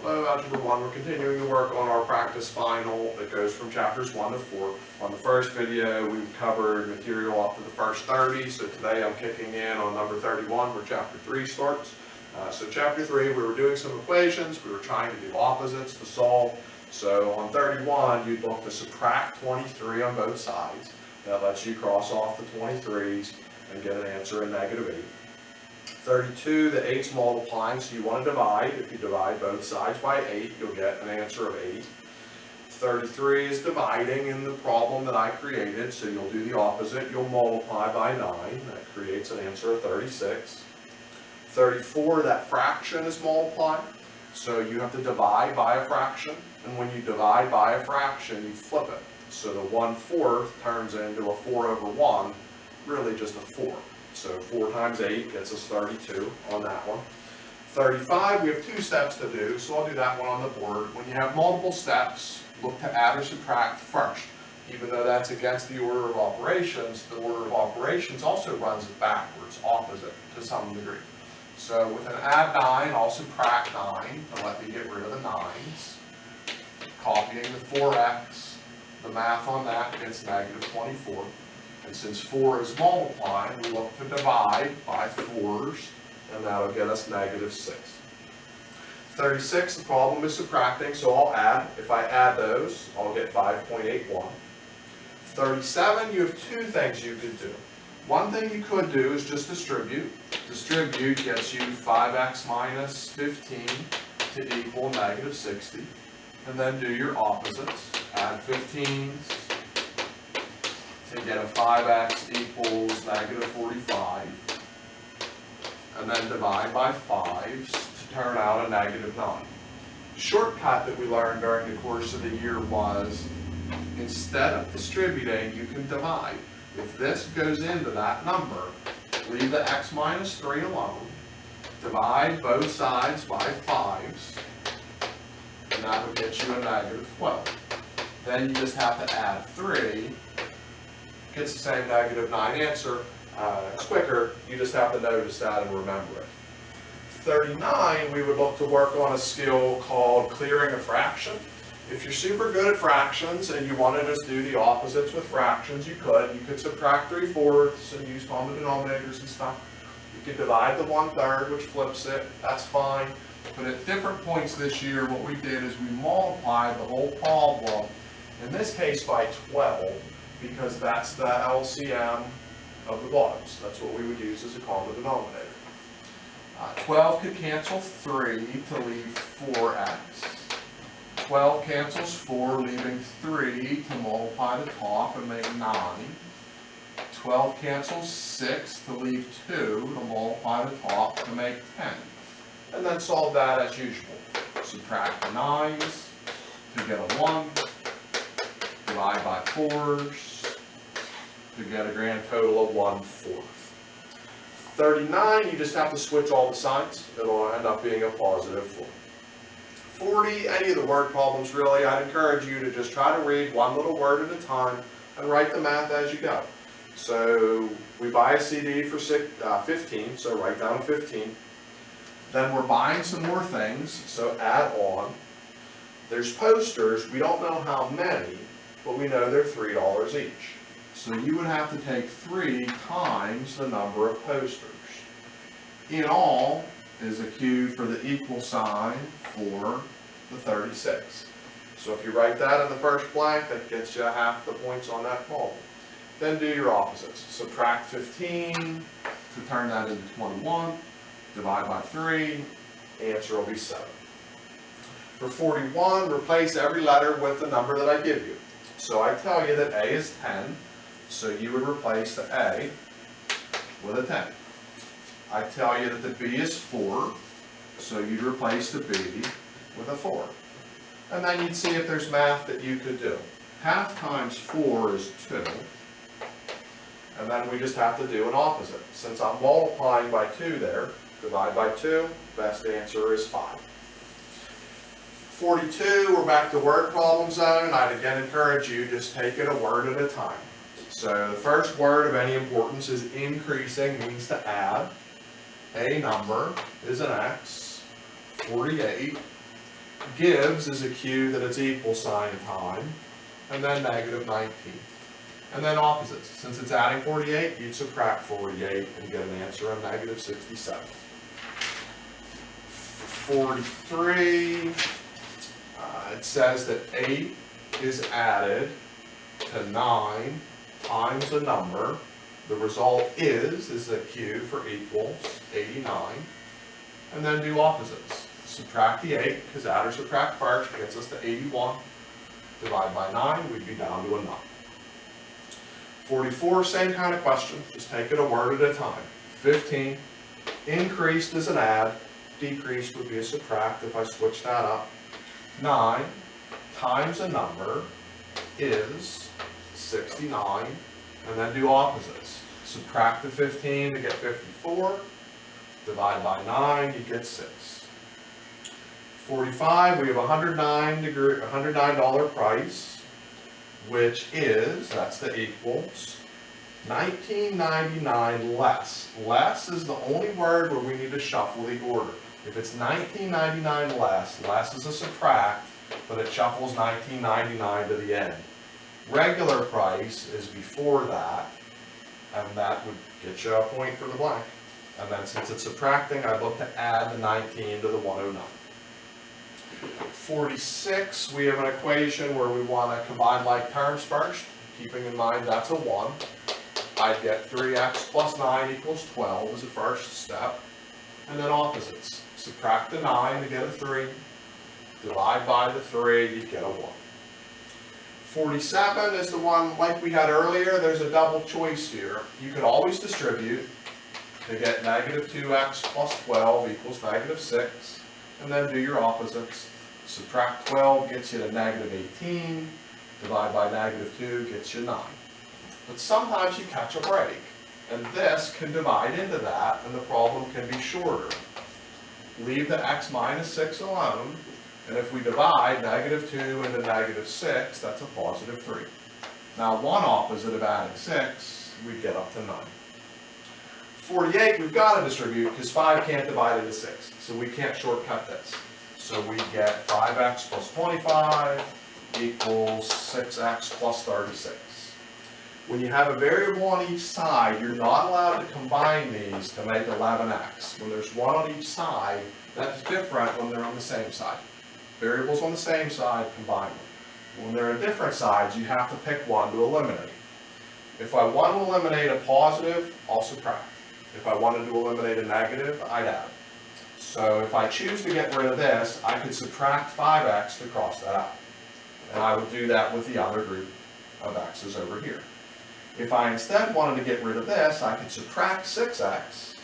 Hello, Algebra 1. We're continuing to work on our practice final that goes from chapters 1 to 4. On the first video, we covered material up to the first 30, so today I'm kicking in on number 31 where chapter 3 starts. So chapter 3, we were doing some equations. We were trying to do opposites to solve. So on 31, you'd look to subtract 23 on both sides. That lets you cross off the 23s and get an answer in -8. 32, the 8's multiplying, so you want to divide. If you divide both sides by 8, you'll get an answer of 8. 33 is dividing in the problem that I created, so you'll do the opposite. You'll multiply by 9. That creates an answer of 36. 34, that fraction is multiplying, so you have to divide by a fraction. And when you divide by a fraction, you flip it. So the 1/4 turns into a 4/1, really just a 4. So 4 times 8 gets us 32 on that one. 35, we have 2 steps to do, so I'll do that one on the board. When you have multiple steps, look to add or subtract first. Even though that's against the order of operations, the order of operations also runs it backwards, opposite to some degree. So with an add 9, I'll subtract 9 to let me get rid of the 9's. Copying the 4x, the math on that gets -24. And since 4 is multiplying, we look to divide by 4's, and that'll get us -6. 36, the problem is subtracting, so I'll add. If I add those, I'll get 5.81. 37, you have 2 things you could do. One thing you could do is just distribute. Distribute gets you 5x minus 15 to equal -60. And then do your opposites. Add 15's. To get a 5x equals -45, and then divide by 5's to turn out a -9. The shortcut that we learned during the course of the year was, instead of distributing, you can divide. If this goes into that number, leave the x minus 3 alone, divide both sides by 5's, and that would get you a -12. Then you just have to add 3. Gets the same -9 answer. It's quicker, you just have to notice that and remember it. 39, we would look to work on a skill called clearing a fraction. If you're super good at fractions and you want to just do the opposites with fractions, you could. You could subtract 3/4 and use common denominators and stuff. You could divide the 1/3, which flips it, that's fine. But at different points this year, what we did is we multiplied the whole problem, in this case by 12, because that's the LCM of the bottoms. That's what we would use as a common denominator. 12 could cancel 3 to leave 4x. 12 cancels 4, leaving 3 to multiply the top and make 9. 12 cancels 6 to leave 2 to multiply the top to make 10. And then solve that as usual. Subtract the 9's to get a 1. Divide by 4's to get a grand total of 1/4. 39, you just have to switch all the signs. It'll end up being a +4. 40, any of the word problems really, I'd encourage you to just try to read one little word at a time and write the math as you go. So we buy a CD for 15, so write down 15. Then we're buying some more things, so add on. There's posters, we don't know how many, but we know they're $3 each. So you would have to take 3 times the number of posters. In all is a cue for the equal sign for the 36. So if you write that in the first blank, that gets you half the points on that problem. Then do your opposites. Subtract 15 to turn that into 21. Divide by 3. Answer will be 7. For 41, replace every letter with the number that I give you. So I tell you that A is 10, so you would replace the A with a 10. I tell you that the B is 4, so you'd replace the B with a 4. And then you'd see if there's math that you could do. Half times 4 is 2. And then we just have to do an opposite. Since I'm multiplying by 2 there, divide by 2, best answer is 5. 42, we're back to word problem zone. I'd again encourage you, just take it a word at a time. So the first word of any importance is increasing, means to add. A number is an X. 48. Gives is a cue that it's equal sign time. And then negative 19. And then opposites. Since it's adding 48, you'd subtract 48 and get an answer of negative 67. 43, it says that 8 is added to 9 times a number. The result is a cue for equals 89. And then do opposites. Subtract the 8, because add or subtract first gets us to 81. Divide by 9, we'd be down to a 9. 44, same kind of question, just take it a word at a time. 15, increased is an add, decreased would be a subtract if I switch that up. 9 times a number is 69, and then do opposites. Subtract the 15 to get 54, divide by 9, you get 6. 45, we have $109 price, which is, that's the equals, $19.99 less. Less is the only word where we need to shuffle the order. If it's $19.99 less is a subtract, but it shuffles $19.99 to the end. Regular price is before that, and that would get you a point for the blank. And then since it's subtracting, I look to add the 19 to the 109. 46, we have an equation where we want to combine like terms first, keeping in mind that's a 1. I'd get 3x plus 9 equals 12 as a first step, and then opposites. Subtract the 9 to get a 3, divide by the 3, you get a 1. 47 is the one like we had earlier, there's a double choice here. You could always distribute to get negative 2x plus 12 equals negative 6, and then do your opposites. Subtract 12 gets you to negative 18, divide by negative 2 gets you 9. But sometimes you catch a break, and this can divide into that, and the problem can be shorter. Leave the x minus 6 alone, and if we divide negative 2 into negative 6, that's a positive 3. Now one opposite of adding 6, we get up to 9. 48, we've got to distribute, because 5 can't divide into 6, so we can't shortcut this. So we get 5x plus 25 equals 6x plus 36. When you have a variable on each side, you're not allowed to combine these to make 11x. When there's one on each side, that's different when they're on the same side. Variables on the same side, combine them. When they're on different sides, you have to pick one to eliminate. If I want to eliminate a positive, I'll subtract. If I wanted to eliminate a negative, I'd add. So if I choose to get rid of this, I could subtract 5x to cross that out. And I would do that with the other group of x's over here. If I instead wanted to get rid of this, I could subtract 6x,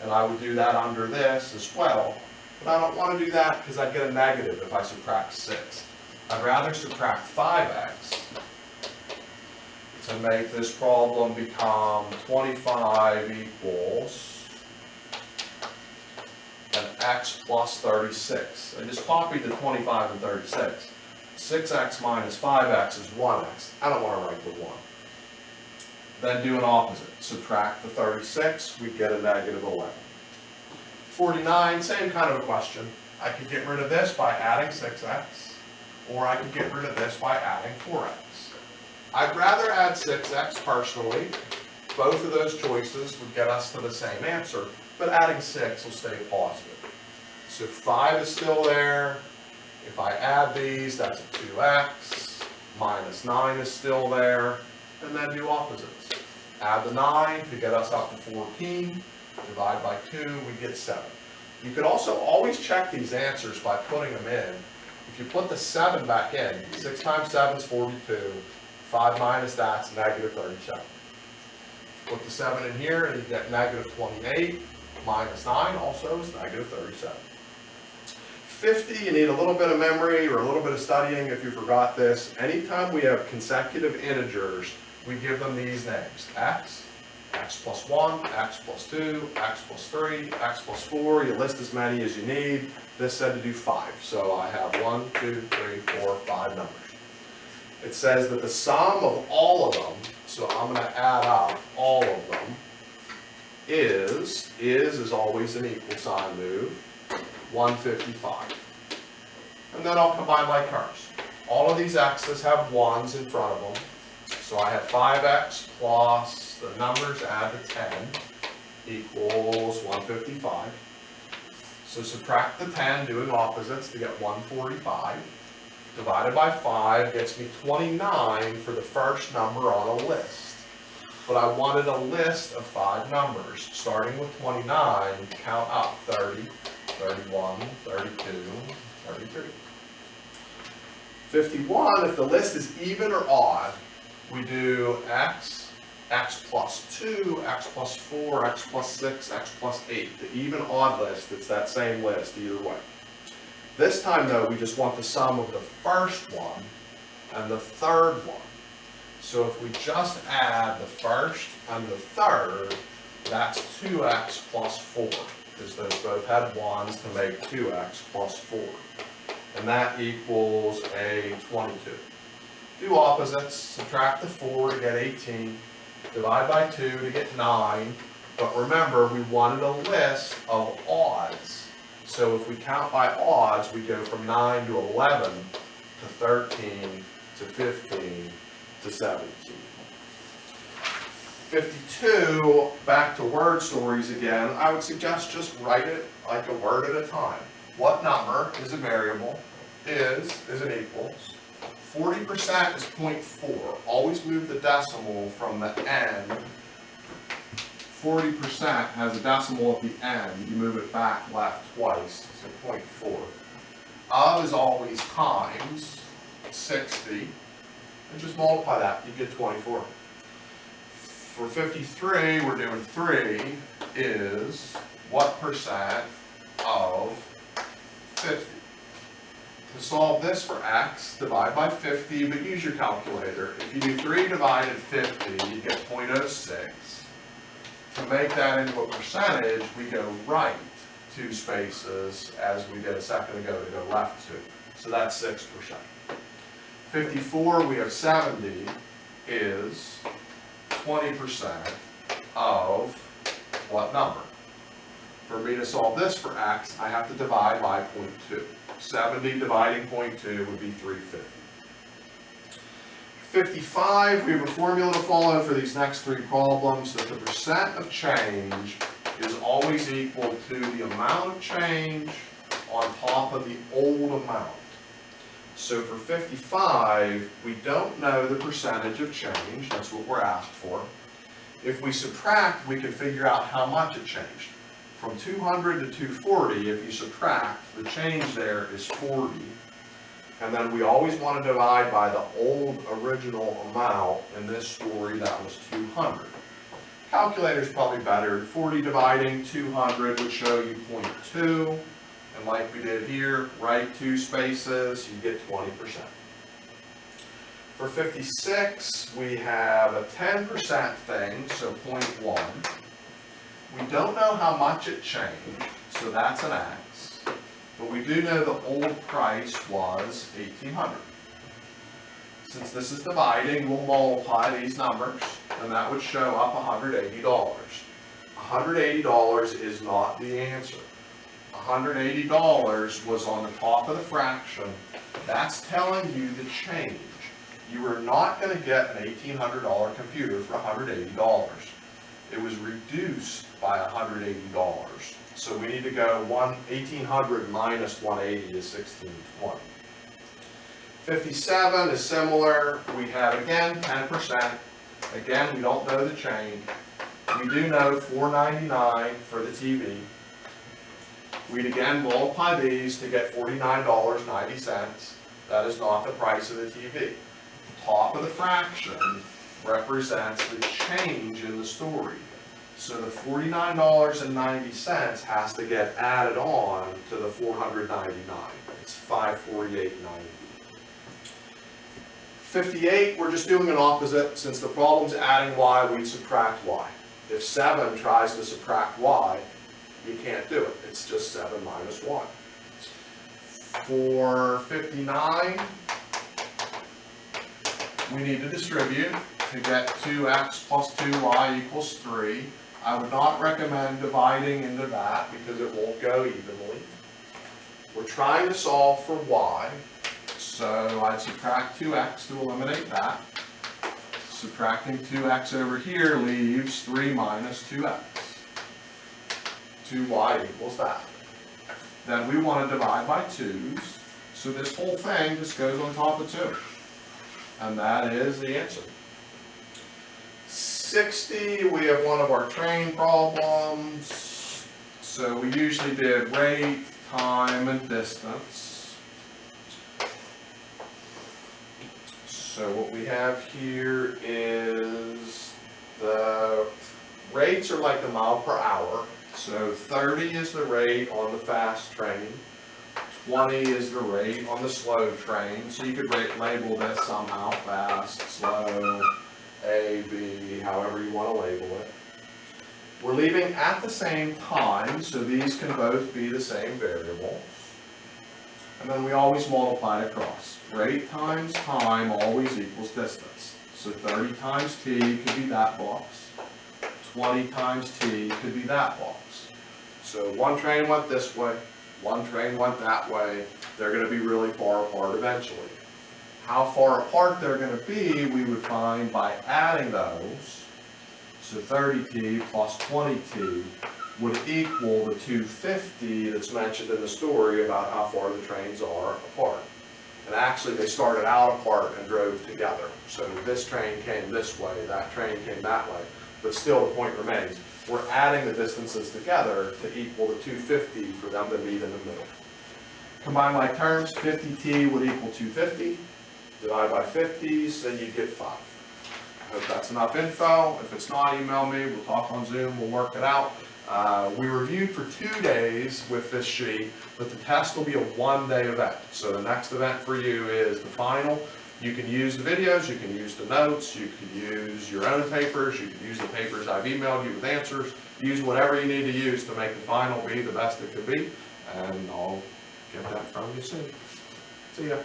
and I would do that under this as well. But I don't want to do that because I'd get a negative if I subtract 6. I'd rather subtract 5x to make this problem become 25 equals an x plus 36. I just copied the 25 and 36. 6x minus 5x is 1x. I don't want to write the 1. Then do an opposite. Subtract the 36, we get a negative 11. 49, same kind of a question. I could get rid of this by adding 6x, or I could get rid of this by adding 4x. I'd rather add 6x personally. Both of those choices would get us to the same answer, but adding 6 will stay positive. So 5 is still there. If I add these, that's a 2x. Minus 9 is still there. And then do opposites. Add the 9 to get us up to 14. Divide by 2, we get 7. You could also always check these answers by putting them in. If you put the 7 back in, 6 times 7 is 42. 5 minus that's negative 37. Put the 7 in here and you get negative 28. Minus 9 also is negative 37. 50, you need a little bit of memory or a little bit of studying if you forgot this. Anytime we have consecutive integers, we give them these names. X, x plus 1, x plus 2, x plus 3, x plus 4. You list as many as you need. This said to do 5. So I have 1, 2, 3, 4, 5 numbers. It says that the sum of all of them, so I'm going to add up all of them, is always an equal sign move, 155. And then I'll combine like terms. All of these x's have 1's in front of them. So I have 5x plus the numbers add to 10 equals 155. So subtract the 10, doing opposites to get 145. Divided by 5 gets me 29 for the first number on a list. But I wanted a list of 5 numbers, starting with 29, count up 30, 31, 32, 33. 51, if the list is even or odd, we do x, x plus 2, x plus 4, x plus 6, x plus 8. The even odd list, it's that same list either way. This time though, we just want the sum of the first one and the third one. So if we just add the first and the third, that's 2x plus 4, because those both had 1's to make 2x plus 4. And that equals a 22. Do opposites, subtract the 4 to get 18, divide by 2 to get 9, but remember we wanted a list of odds. So if we count by odds, we go from 9 to 11 to 13 to 15 to 17. 52, back to word stories again, I would suggest just write it like a word at a time. What number is a variable, is an equals, 40% is 0.4, always move the decimal from the end. 40% has a decimal at the end, you move it back left twice, so 0.4. Of is always times 60, and just multiply that, you get 24. For 53, we're doing 3 is what percent of 50? To solve this for x, divide by 50, but use your calculator. If you do 3 divided 50, you get 0.06. To make that into a percentage, we go right 2 spaces, as we did a second ago to go left 2. So that's 6%. 54, we have 70 is 20% of what number? For me to solve this for x, I have to divide by 0.2. 70 dividing 0.2 would be 350. 55, we have a formula to follow for these next 3 problems, that the percent of change is always equal to the amount of change on top of the old amount. So for 55, we don't know the percentage of change, that's what we're asked for. If we subtract, we can figure out how much it changed. From 200 to 240, if you subtract, the change there is 40. And then we always want to divide by the old original amount. In this story, that was 200. Calculator's probably better. 40 dividing 200 would show you 0.2. And like we did here, write 2 spaces, you get 20%. For 56, we have a 10% thing, so 0.1. We don't know how much it changed, so that's an x. But we do know the old price was $1,800. Since this is dividing, we'll multiply these numbers, and that would show up $180. $180 is not the answer. $180 was on the top of the fraction. That's telling you the change. You are not going to get an $1,800 computer for $180. It was reduced by $180. So we need to go 1,800 minus 180 is 1,620. 57 is similar. We have again 10%. Again, we don't know the change. We do know $4.99 for the TV. We'd again multiply these to get $49.90. That is not the price of the TV. The top of the fraction represents the change in the story. So the $49.90 has to get added on to the $499. It's $548.90. 58, we're just doing an opposite. Since the problem's adding y, we'd subtract y. If 7 tries to subtract y, you can't do it. It's just 7 minus 1. For 59, we need to distribute to get 2x plus 2y equals 3. I would not recommend dividing into that because it won't go evenly. We're trying to solve for y, so I'd subtract 2x to eliminate that. Subtracting 2x over here leaves 3 minus 2x. 2y equals that. Then we want to divide by 2's, so this whole thing just goes on top of 2. And that is the answer. 60, we have one of our train problems. So we usually did rate, time, and distance. So what we have here is the rates are like the mile per hour. So 30 is the rate on the fast train, 20 is the rate on the slow train. So you could label this somehow, fast, slow, A, B, however you want to label it. We're leaving at the same time, so these can both be the same variable. And then we always multiply it across. Rate times time always equals distance. So 30 times t could be that box. 20 times t could be that box. So one train went this way, one train went that way. They're going to be really far apart eventually. How far apart they're going to be, we would find by adding those. So 30t plus 20t would equal the 250 that's mentioned in the story about how far the trains are apart. And actually they started out apart and drove together. So this train came this way, that train came that way. But still the point remains, we're adding the distances together to equal the 250 for them to meet in the middle. Combine like terms, 50t would equal 250. Divide by 50s, then you get 5. I hope that's enough info. If it's not, email me. We'll talk on Zoom. We'll work it out. We reviewed for 2 days with this sheet, but the test will be a 1-day event. So the next event for you is the final. You can use the videos, you can use the notes, you can use your own papers, you can use the papers I've emailed you with answers. Use whatever you need to use to make the final be the best it could be. And I'll get that from you soon. See ya.